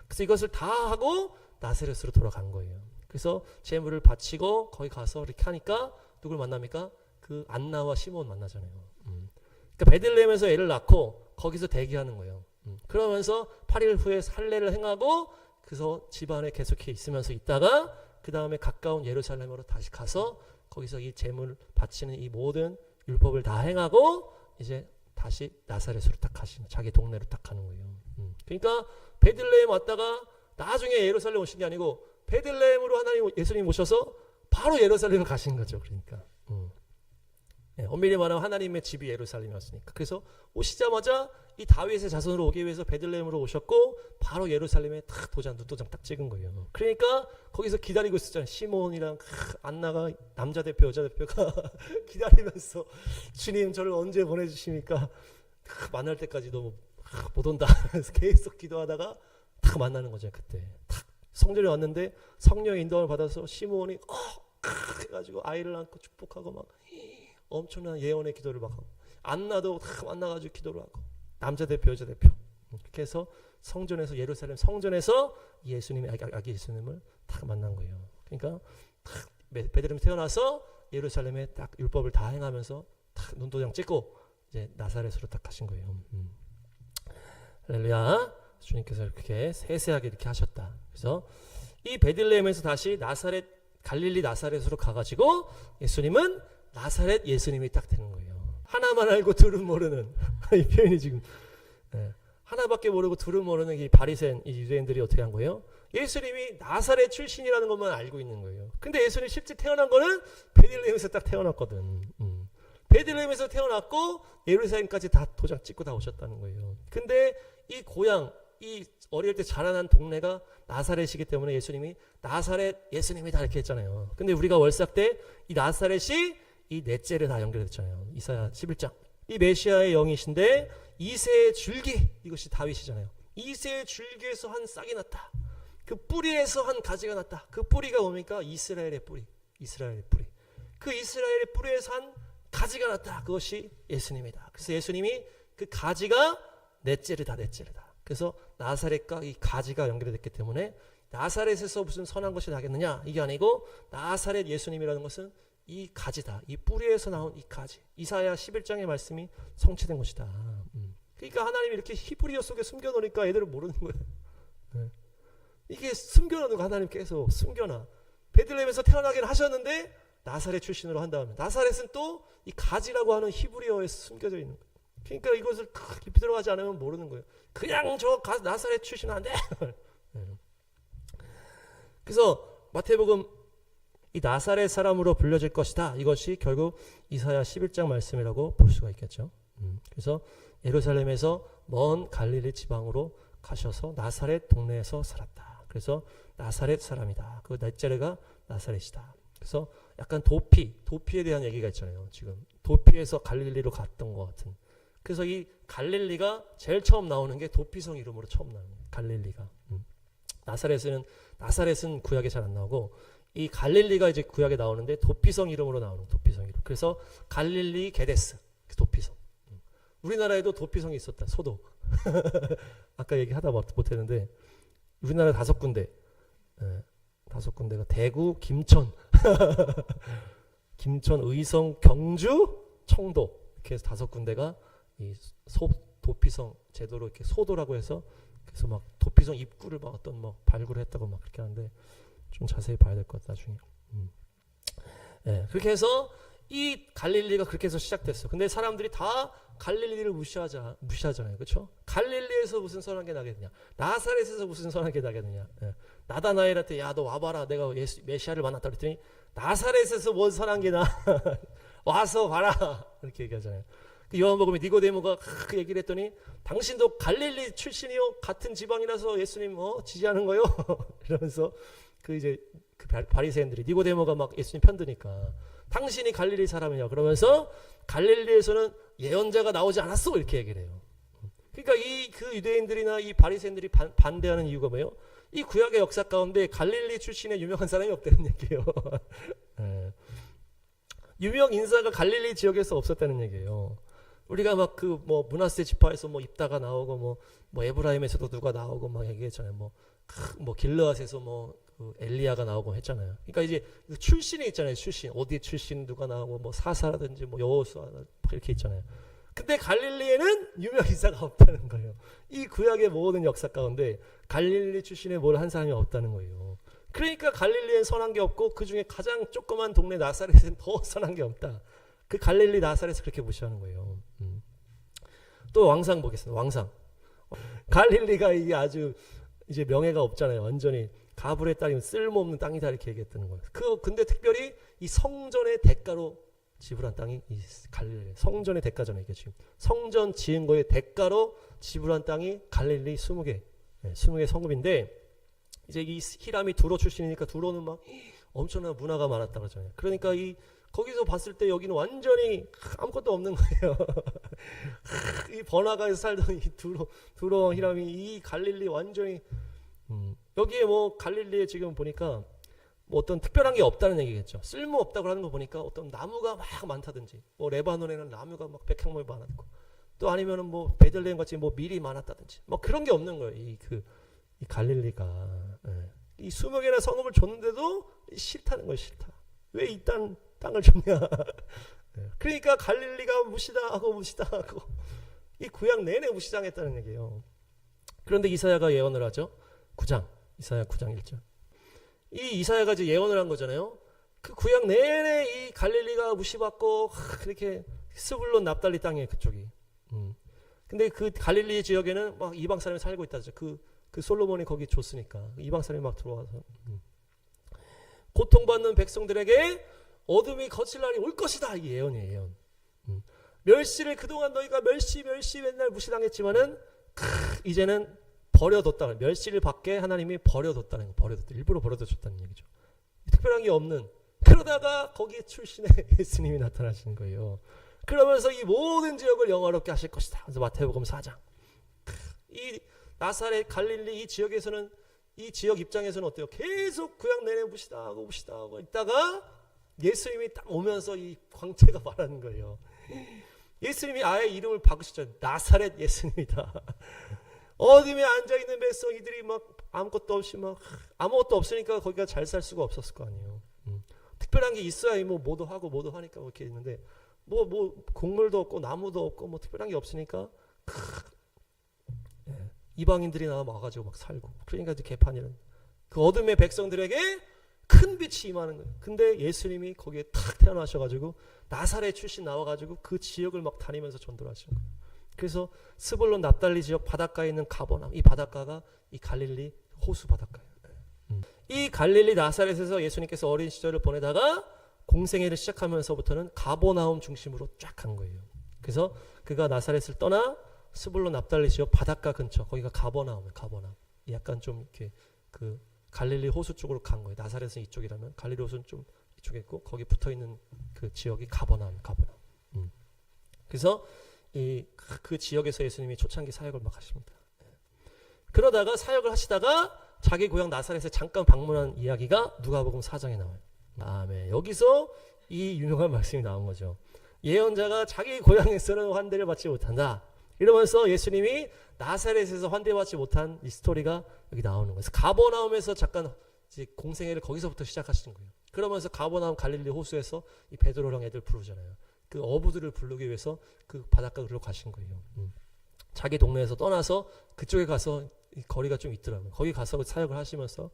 그래서 이것을 다 하고 나사렛으로 돌아간 거예요. 그래서 제물을 바치고 거기 가서 이렇게 하니까 누굴 만납니까? 그 안나와 시몬 만나잖아요. 그러니까 베들레헴에서 애를 낳고 거기서 대기하는 거예요. 그러면서 8일 후에 할례를 행하고 그래서 집안에 계속해 있으면서 있다가 그 다음에 가까운 예루살렘으로 다시 가서 거기서 이 제물 바치는 이 모든 율법을 다 행하고 이제 다시 나사렛으로 딱 가시는 자기 동네로 딱 가는 거예요. 그러니까 베들레헴 왔다가 나중에 예루살렘 오신 게 아니고 베들레헴으로 하나님 예수님 오셔서 바로 예루살렘을 가신 거죠. 그러니까 엄밀히 말하면 하나님의 집이 예루살렘이었으니까. 그래서 오시자마자 이 다윗의 자손으로 오기 위해서 베들레헴으로 오셨고 바로 예루살렘에 딱 눈도장 딱 찍은 거예요. 그러니까 거기서 기다리고 있었잖아요. 시몬이랑 안나가 남자 대표 여자 대표가 기다리면서 주님 저를 언제 보내주십니까? 만날 때까지 너무 못 온다. 그래서 계속 기도하다가 딱 만나는 거죠. 그때 딱 성전에 왔는데 성령의 인도를 받아서 시몬이 해가지고 아이를 안고 축복하고 막 엄청난 예언의 기도를 막 하고 안나도 딱 만나가지고 기도를 하고 남자 대표 여자 대표 그렇게 해서 성전에서 예루살렘 성전에서 예수님의 아기 예수님을 딱 만난 거예요. 그러니까 딱 베들레헴에 태어나서 예루살렘에 딱 율법을 다 행하면서 딱 눈도장 찍고 이제 나사렛으로 딱 가신 거예요. 할렐루야. 주님께서 이렇게 세세하게 이렇게 하셨다. 그래서 이 베들레헴에서 다시 나사렛, 갈릴리 나사렛으로 가가지고 예수님은 나사렛 예수님이 딱 되는 거예요. 하나만 알고 둘은 모르는 이 표현이 지금 하나밖에 모르고 둘은 모르는 이 바리새인, 이 유대인들이 어떻게 한 거예요? 예수님이 나사렛 출신이라는 것만 알고 있는 거예요. 근데 예수님 실제 태어난 거는 베들레헴에서 딱 태어났거든. 베들레헴에서 태어났고 예루살렘까지 다 도장 찍고 다 오셨다는 거예요. 근데 이 고향, 이 어릴 때 자라난 동네가 나사렛이기 때문에 예수님이 나사렛 예수님이다 이렇게 했잖아요. 근데 우리가 월삭 때 이 나사렛이 이 넷째를 다 연결했잖아요. 이사야 11장. 이 메시아의 영이신데 이새의 줄기, 이것이 다윗이잖아요. 이새의 줄기에서 한 싹이 났다. 그 뿌리에서 한 가지가 났다. 그 뿌리가 뭡니까? 이스라엘의 뿌리. 이스라엘의 뿌리. 그 이스라엘의 뿌리에서 한 가지가 났다. 그것이 예수님이다. 그래서 예수님이 그 가지가 넷째르다. 그래서 나사렛과 이 가지가 연결됐기 때문에 나사렛에서 무슨 선한 것이 나겠느냐? 이게 아니고 나사렛 예수님이라는 것은 이 가지다. 이 뿌리에서 나온 이 가지. 이사야 11장의 말씀이 성취된 것이다. 그러니까 하나님이 이렇게 히브리어 속에 숨겨놓으니까 애들을 모르는 거예요. 이게 숨겨놓는 거 하나님께서 숨겨놔. 베들레헴에서 태어나긴 하셨는데 나사렛 출신으로 한 다음에 나사렛은 또 이 가지라고 하는 히브리어에서 숨겨져 있는 거예요. 그러니까 이것을 깊이 들어가지 않으면 모르는 거예요. 그냥 저 나사렛 출신은 안 돼. 그래서 마태복음 이 나사렛 사람으로 불려질 것이다. 이것이 결국 이사야 11장 말씀이라고 볼 수가 있겠죠. 그래서 예루살렘에서 먼 갈릴리 지방으로 가셔서 나사렛 동네에서 살았다. 그래서 나사렛 사람이다. 그 넷째가 나사렛이다. 그래서 약간 도피에 대한 얘기가 있잖아요. 지금 도피에서 갈릴리로 갔던 것 같은. 그래서 이 갈릴리가 제일 처음 나오는 게 도피성 이름으로 처음 나오는 거예요. 갈릴리가. 나사렛은 구약에 잘 안 나오고 이 갈릴리가 이제 구약에 나오는데 도피성 이름으로 나오는 도피성 이름. 그래서 갈릴리 게데스 도피성. 우리나라에도 도피성이 있었다. 소도. 아까 얘기하다 못했는데 우리나라 5군데. 5군데가 대구, 김천, 김천, 의성, 경주, 청도 이렇게 해서 5군데가 이 도피성 제도로 이렇게 소도라고 해서 그래서 막 도피성 입구를 막 어떤 뭐 발굴을 했다고 막 그렇게 하는데 좀 자세히 봐야 될 것 같다 나중에. 그렇게 해서 이 갈릴리가 그렇게 해서 시작됐어. 근데 사람들이 다 갈릴리를 무시하잖아요. 그렇죠? 갈릴리에서 무슨 선한 게 나겠느냐? 나사렛에서 무슨 선한 게 나겠느냐? 나다나엘한테 야 너 와봐라. 내가 메시아를 만났다 그랬더니 나사렛에서 뭔 선한 게 나? 와서 봐라. 이렇게 얘기하잖아요. 그 요한복음에 니고데모가 그 얘기를 했더니 당신도 갈릴리 출신이요? 같은 지방이라서 예수님 지지하는 거요? 이러면서 그 이제 그 바리새인들이 니고데모가 막 예수님 편드니까 당신이 갈릴리 사람이냐 그러면서 갈릴리에서는 예언자가 나오지 않았어 이렇게 얘기를 해요. 그러니까 그 유대인들이나 이 바리새인들이 반대하는 이유가 뭐예요? 이 구약의 역사 가운데 갈릴리 출신의 유명한 사람이 없다는 얘기예요. 유명 인사가 갈릴리 지역에서 없었다는 얘기예요. 우리가 막 그 뭐 므낫세 지파에서 뭐 입다가 나오고 뭐 에브라임에서도 누가 나오고 막 얘기했잖아요. 뭐 길르앗에서 그 엘리야가 나오고 했잖아요. 그러니까 이제 출신이 있잖아요. 출신 어디 출신 누가 나오고 뭐 사사라든지 뭐 여호수아 이렇게 있잖아요. 근데 갈릴리에는 유명 인사가 없다는 거예요. 이 구약의 모든 역사 가운데 갈릴리 출신의 뭘 한 사람이 없다는 거예요. 그러니까 갈릴리엔 선한 게 없고 그 중에 가장 조그만 동네 나사렛엔 더 선한 게 없다. 그 갈릴리 나사렛을 그렇게 무시하는 거예요. 또 왕상 보겠습니다. 왕상. 갈릴리가 이게 아주 이제 명예가 없잖아요. 완전히 가불의 땅이면 쓸모없는 땅이다 이렇게 얘기했다는 거예요. 근데 특별히 이 성전의 대가로 지불한 땅이 이 갈릴리. 성전의 대가잖아요. 이게 지금 성전 지은 거의 대가로 지불한 땅이 갈릴리 20개. 20개 성읍인데 이제 이 히람이 두로 출신이니까 두로는 막 엄청난 문화가 많았다 그러잖아요. 그러니까 거기서 봤을 때 여기는 완전히 아무것도 없는 거예요. 이 번화가에서 살던 이 두로 히람이 이 갈릴리 완전히 여기에 뭐 갈릴리에 지금 보니까 뭐 어떤 특별한 게 없다는 얘기겠죠. 쓸모 없다고 하는 거 보니까 어떤 나무가 막 많다든지 뭐 레바논에는 나무가 막 백향목이 많았고 또 아니면은 뭐 베들레헴 같이 뭐 밀이 많았다든지 뭐 그런 게 없는 거예요. 이 갈릴리가 이 20개나 성읍을 줬는데도 싫다는 거예요. 싫다. 왜 이 땅을 줬냐? 그러니까 갈릴리가 무시당하고 이 구약 내내 무시당했다는 얘기예요. 그런데 이사야가 예언을 하죠. 9장 이사야 9장 1절. 이 이사야가 이제 예언을 한 거잖아요. 그 구약 내내 이 갈릴리가 무시받고 그렇게 스불론 납달리 땅에 그쪽이. 근데 그 갈릴리 지역에는 막 이방 사람이 살고 있다죠. 그 솔로몬이 거기 줬으니까 이방 사람이 막 들어와서 고통받는 백성들에게 어둠이 거칠 날이 올 것이다. 이 예언이에요. 예언. 멸시를 그동안 너희가 멸시 맨날 무시당했지만은 이제는 버려뒀다. 멸시를 받게 하나님이 버려뒀다는 거. 버려뒀다. 일부러 버려뒀다는 얘기죠. 특별한 게 없는. 그러다가 거기에 출신의 예수님이 나타나시는 거예요. 그러면서 이 모든 지역을 영화롭게 하실 것이다. 그래서 마태복음 4장. 이 나사렛 갈릴리 이 지역에서는 이 지역 입장에서는 어때요? 계속 구약 내내 무시당하고 있다가 예수님이 딱 오면서 이 광채가 말하는 거예요. 예수님이 아예 이름을 바꾸시죠. 나사렛 예수님이다. 어둠에 앉아있는 백성 이들이 막 아무것도 없이 막 아무것도 없으니까 거기가 잘 살 수가 없었을 거 아니에요. 특별한 게 있어야 뭐도 하니까 이렇게 있는데 뭐 곡물도 없고 나무도 없고 뭐 특별한 게 없으니까 이방인들이 나와가지고 막 살고 그러니까 이제 개판이라는 그 어둠의 백성들에게 큰 빛이 임하는 거예요. 근데 예수님이 거기에 탁 태어나셔가지고 나사렛 출신 나와가지고 그 지역을 막 다니면서 전도를 하시는 거예요. 그래서 스불론 납달리 지역 바닷가에 있는 가버나움 이 바닷가가 이 갈릴리 호수 바닷가예요. 이 갈릴리 나사렛에서 예수님께서 어린 시절을 보내다가 공생애를 시작하면서부터는 가버나움 중심으로 쫙 간 거예요. 그래서 그가 나사렛을 떠나 스불론 납달리 지역 바닷가 근처 거기가 가버나움이에요. 가버나움. 약간 좀 이렇게 그 갈릴리 호수 쪽으로 간 거예요. 나사렛은 이쪽이라면 갈릴리 호수는 좀 이쪽에 있고 거기 붙어 있는 그 지역이 가버나움. 그래서 그 지역에서 예수님이 초창기 사역을 막 하십니다. 그러다가 사역을 하시다가 자기 고향 나사렛에 잠깐 방문한 이야기가 누가복음 4장에 나와요. 아멘. 여기서 이 유명한 말씀이 나온 거죠. 예언자가 자기 고향에서는 환대를 받지 못한다. 이러면서 예수님이 나사렛에서 환대받지 못한 이 스토리가 여기 나오는 거예요. 그래서 가버나움에서 잠깐 이제 공생애를 거기서부터 시작하시는 거예요. 그러면서 가버나움 갈릴리 호수에서 이 베드로랑 애들 부르잖아요. 그 어부들을 부르기 위해서 그 바닷가로 가신 거예요. 자기 동네에서 떠나서 그쪽에 가서 거리가 좀 있더라고요. 거기 가서 사역을 하시면서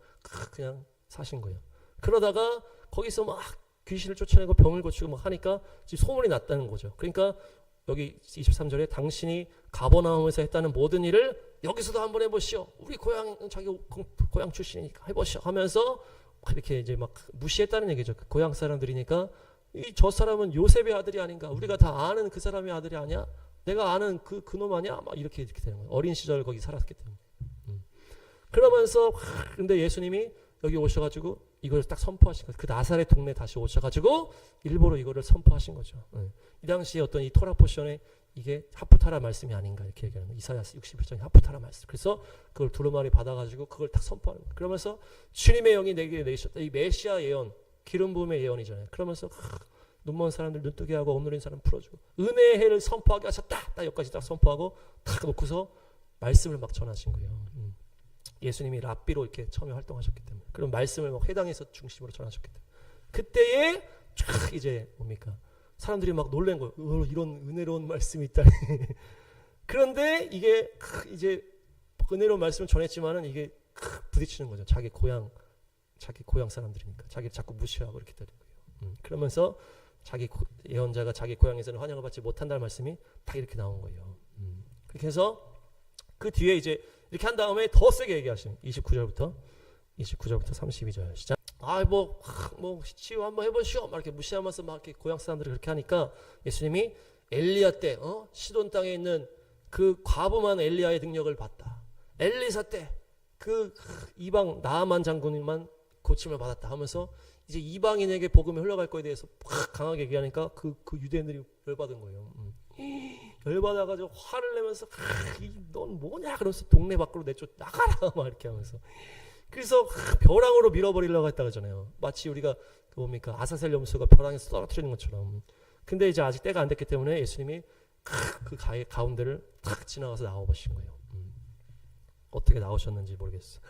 그냥 사신 거예요. 그러다가 거기서 막 귀신을 쫓아내고 병을 고치고 막 하니까 지금 소문이 났다는 거죠. 그러니까 여기 23절에 당신이 가버나움에서 했다는 모든 일을 여기서도 한번 해보시오. 우리 자기 고향 출신이니까 해보시오 하면서 이렇게 이제 막 무시했다는 얘기죠. 고향 사람들이니까 저 사람은 요셉의 아들이 아닌가? 우리가 다 아는 그 사람의 아들이 아니야? 내가 아는 그놈 아니야? 막 이렇게 되는 거예요. 어린 시절 거기 살았기 때문에. 그러면서 근데 예수님이 여기 오셔가지고 이걸 딱 선포하신 거예요. 그 나사렛 동네 다시 오셔가지고 일부러 이거를 선포하신 거죠. 이 당시에 어떤 이 토라 포션에 이게 하프타라 말씀이 아닌가 이렇게 얘기하는 거예요. 이사야스 61장의 하프타라 말씀. 그래서 그걸 두루마리 받아가지고 그걸 딱 선포하는 거예요. 그러면서 주님의 영이 내게 내리셨다. 이 메시아 예언, 기름 부음의 예언이잖아요. 그러면서 눈먼 사람들 눈뜨게 하고 억누린 사람 풀어주고 은혜의 해를 선포하게 하셨다. 딱 여기까지 딱 선포하고 딱 놓고서 말씀을 막 전하신 거예요. 예수님이 랍비로 이렇게 처음에 활동하셨기 때문에 그런 말씀을 막 회당에서 중심으로 전하셨기 때문에 그때에 쫙 이제 뭡니까 사람들이 막 놀란 거예요. 이런 은혜로운 말씀이 있다니. 그런데 이게 이제 은혜로운 말씀을 전했지만은 이게 부딪히는 거죠. 자기 고향 사람들이니까 자기를 자꾸 무시하고 이렇게 되는 거예요. 그러면서 자기 예언자가 자기 고향에서는 환영을 받지 못한다는 말씀이 딱 이렇게 나온 거예요. 그렇게 해서 그 뒤에 이제 이렇게 한 다음에 더 세게 얘기하시는 29절부터 32절 시작. 뭐 치유 한번 해보시오. 막 이렇게 무시하면서 막 이렇게 고향 사람들이 그렇게 하니까 예수님이 엘리야 때 시돈 땅에 있는 그 과부만 엘리야의 능력을 봤다. 엘리사 때 그 이방 나아만 장군만 고침을 받았다 하면서 이제 이방인에게 복음이 흘러갈 거에 대해서 강하게 얘기하니까 그 유대인들이 열받은 거예요. 열받아가지고 화를 내면서 넌 뭐냐 그러면서 동네 밖으로 나가라 막 이렇게 하면서 그래서 벼랑으로 밀어버리려고 했다 그러잖아요. 마치 우리가 아사셀 염소가 벼랑에서 떨어뜨리는 것처럼. 근데 이제 아직 때가 안 됐기 때문에 예수님이 그 가운데를 탁 지나가서 나와보신 거예요. 어떻게 나오셨는지 모르겠어.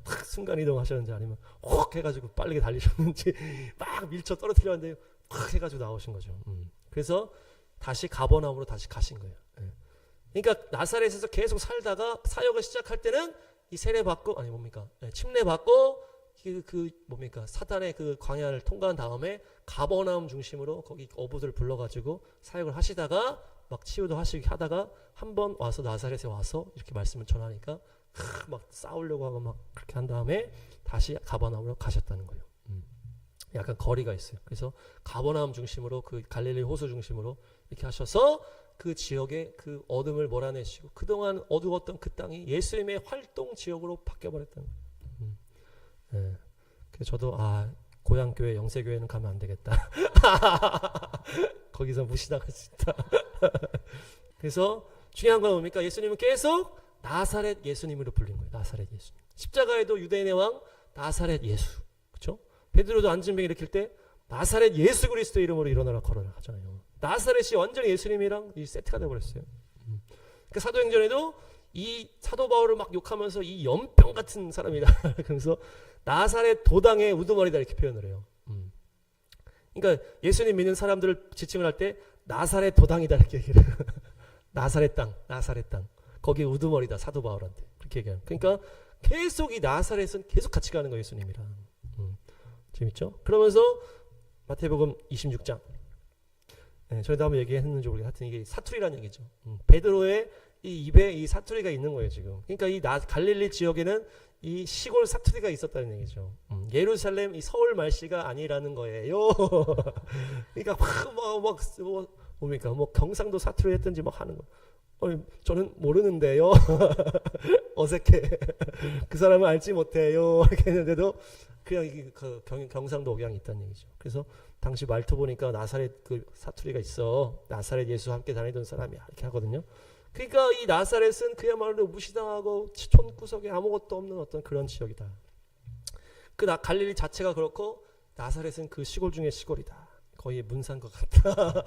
탁 순간 이동하셨는지 아니면 혹 해가지고 빠르게 달리셨는지 막 밀쳐 떨어뜨렸는데 확 해가지고 나오신 거죠. 그래서 다시 가버나움으로 다시 가신 거예요. 그러니까 나사렛에서 계속 살다가 사역을 시작할 때는 이 세례받고 아니 뭡니까? 침례받고 그 뭡니까? 사단의 그 광야를 통과한 다음에 가버나움 중심으로 거기 어부들 불러가지고 사역을 하시다가 막 치유도 하시기 하다가 한번 와서 나사렛에 와서 이렇게 말씀을 전하니까 막 싸우려고 하고 막 그렇게 한 다음에 다시 가버나움으로 가셨다는 거예요. 약간 거리가 있어요. 그래서 가버나움 중심으로 그 갈릴리 호수 중심으로 이렇게 하셔서 그 지역의 그 어둠을 몰아내시고 그동안 어두웠던 그 땅이 예수님의 활동 지역으로 바뀌어버렸다는 거예요. 네. 그래서 저도 고향 교회 영세교회는 가면 안 되겠다. 거기서 무시당할 수 있다. 그래서 중요한 건 뭡니까? 예수님은 계속 나사렛 예수님으로 불린 거예요. 나사렛 예수님. 십자가에도 유대인의 왕 나사렛 예수. 그렇죠? 베드로도 안진병 일으킬 때 나사렛 예수 그리스도 이름으로 일어나라 걸어라 하잖아요. 나사렛이 완전히 예수님이랑 이 세트가 돼버렸어요. 그러니까 사도행전에도 이 사도 바울을 막 욕하면서 이 연병 같은 사람이다. 그래서 나사렛 도당의 우두머리다 이렇게 표현을 해요. 그러니까 예수님 믿는 사람들을 지칭을 할 때 나사렛 도당이다 이렇게 얘기를 해요. 나사렛 땅, 나사렛 땅. 거기 우두머리다 사도 바울한테 그렇게 얘기하는. 그러니까 계속 이 나사렛은 계속 같이 가는 거예요 예수님이랑. 재밌죠? 그러면서 마태복음 26장. 저희도 한번 얘기했는지 모르겠는데 하여튼 이게 사투리라는 얘기죠. 베드로의 이 입에 이 사투리가 있는 거예요 지금. 그러니까 이 갈릴리 지역에는 이 시골 사투리가 있었다는 얘기죠. 예루살렘 이 서울 말씨가 아니라는 거예요. 그러니까 뭡니까? 뭐 경상도 사투리 했든지 막 하는 거. 저는 모르는데요. 어색해. 그 사람은 알지 못해요. 이렇게 했는데도 그냥 그 경상도 억양이 있다는 얘기죠. 그래서 당시 말투 보니까 나사렛 그 사투리가 있어. 나사렛 예수 함께 다니던 사람이야. 이렇게 하거든요. 그러니까 이 나사렛은 그야말로 무시당하고 촌구석에 아무것도 없는 어떤 그런 지역이다. 그 갈릴리 자체가 그렇고 나사렛은 그 시골 중에 시골이다. 거의 문산 것 같다.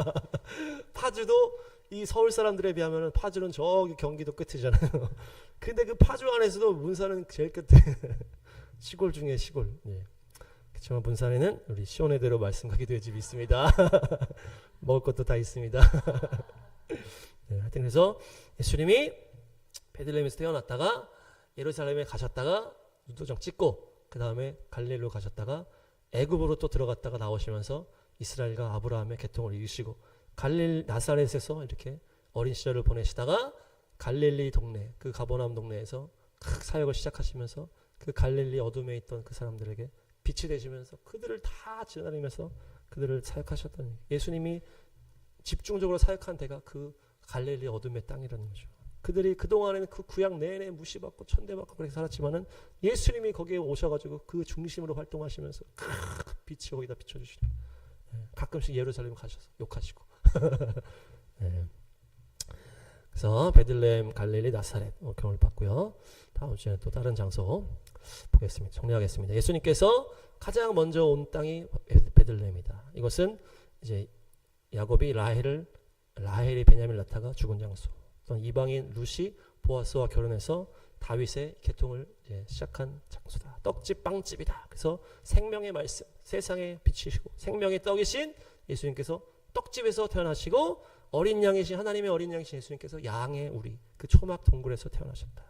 파주도 이 서울 사람들에 비하면 파주는 저기 경기도 끝이잖아요. 근데 그 파주 안에서도 문산은 제일 끝에 시골 중에 시골. 예. 그렇지만 문산에는 우리 시온의대로 말씀과 기도의 집이 있습니다. 먹을 것도 다 있습니다. 네, 하여튼 그래서 예수님이 베들레헴에서 태어났다가 예루살렘에 가셨다가 유도장 찍고 그 다음에 갈릴리로 가셨다가 애굽으로 또 들어갔다가 나오시면서 이스라엘과 아브라함의 계통을 이으시고 나사렛에서 이렇게 어린 시절을 보내시다가 갈릴리 동네 그 가버나움 동네에서 사역을 시작하시면서 그 갈릴리 어둠에 있던 그 사람들에게 빛이 되시면서 그들을 다 지나다니면서 그들을 사역하셨다는 얘기. 예수님이 집중적으로 사역한 데가 그 갈릴리 어둠의 땅이라는 거죠. 그들이 그동안에는 그 구약 내내 무시받고 천대받고 그렇게 살았지만은 예수님이 거기에 오셔가지고 그 중심으로 활동하시면서 빛이 거기다 비춰주시는. 가끔씩 예루살렘 가셔서 욕하시고. 네. 그래서 베들레헴, 갈릴리, 나사렛 교훈을 받고요. 다음 주에는 또 다른 장소 보겠습니다. 정리하겠습니다. 예수님께서 가장 먼저 온 땅이 베들레헴이다. 이것은 이제 야곱이 라헬이 베냐민을 낳다가 죽은 장소. 또 이방인 룻이 보아스와 결혼해서 다윗의 계통을 이제 시작한 장소다. 떡집 빵집이다. 그래서 생명의 말씀, 세상에 빛이시고 생명의 떡이신 예수님께서 떡집에서 태어나시고 어린 양이신 하나님의 어린 양이신 예수님께서 양의 우리 그 초막 동굴에서 태어나셨다.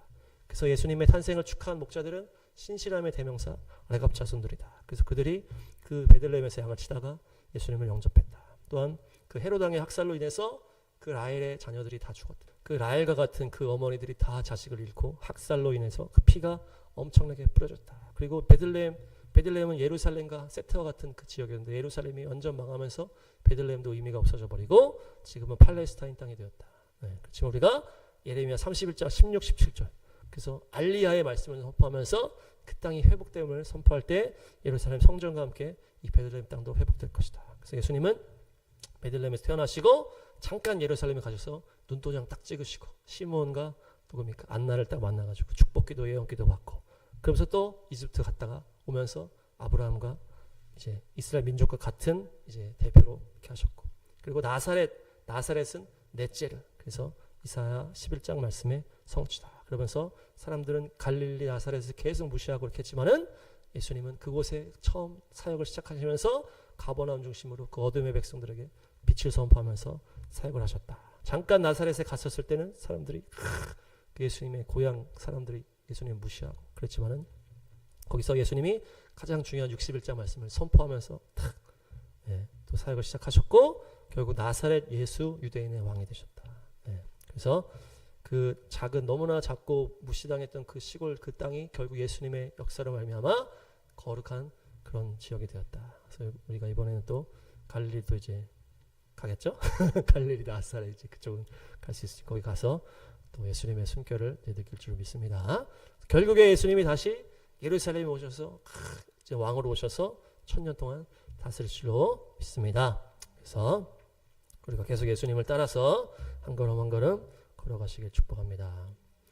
그래서 예수님의 탄생을 축하한 목자들은 신실함의 대명사 레갑 자손들이다. 그래서 그들이 그 베들레헴에서 양을 치다가 예수님을 영접했다. 또한 그 헤로당의 학살로 인해서 그 라헬의 자녀들이 다 죽었다. 그 라헬과 같은 그 어머니들이 다 자식을 잃고 학살로 인해서 그 피가 엄청나게 뿌려졌다. 그리고 베들레헴은 예루살렘과 세트와 같은 그 지역이었는데 예루살렘이 완전 망하면서 베들레헴도 의미가 없어져 버리고 지금은 팔레스타인 땅이 되었다. 네, 그렇지만 우리가 예레미야 31장 16, 17절 그래서 알리야의 말씀을 선포하면서 그 땅이 회복됨을 선포할 때 예루살렘 성전과 함께 이 베들레헴 땅도 회복될 것이다. 그래서 예수님은 베들레헴에서 태어나시고 잠깐 예루살렘에 가셔서 눈도장 딱 찍으시고 시므온과 누굽니까 안나를 딱 만나가지고 축복기도 예언기도 받고 그러면서 또 이집트 갔다가 오면서 아브라함과 이제 이스라엘 민족과 같은 이제 대표로 이렇게 하셨고 그리고 나사렛은 넷째를 그래서 이사야 11장 말씀의 성취다. 그러면서 사람들은 갈릴리 나사렛을 계속 무시하고 이렇게 했지만은 예수님은 그곳에 처음 사역을 시작하시면서 가버나움 중심으로 그 어둠의 백성들에게 빛을 선포하면서 사역을 하셨다. 잠깐 나사렛에 갔었을 때는 사람들이 예수님의 고향 사람들이 예수님을 무시하고 그랬지만은 거기서 예수님이 가장 중요한 61장 말씀을 선포하면서 또 사역을 시작하셨고 결국 나사렛 예수 유대인의 왕이 되셨다. 그래서 그 작은 너무나 작고 무시당했던 그 시골 그 땅이 결국 예수님의 역사로 말미암아 거룩한 그런 지역이 되었다. 그래서 우리가 이번에는 또 갈릴리도 이제 가겠죠? 갈릴리 나사렛 이제 그쪽은 갈 수 있으니 거기 가서 또 예수님의 숨결을 느낄 줄 믿습니다. 결국에 예수님이 다시 예루살렘에 오셔서 이제 왕으로 오셔서 1000년 동안 다스릴 줄로 믿습니다. 그래서 우리가 계속 예수님을 따라서 한 걸음 한 걸음 걸어가시길 축복합니다.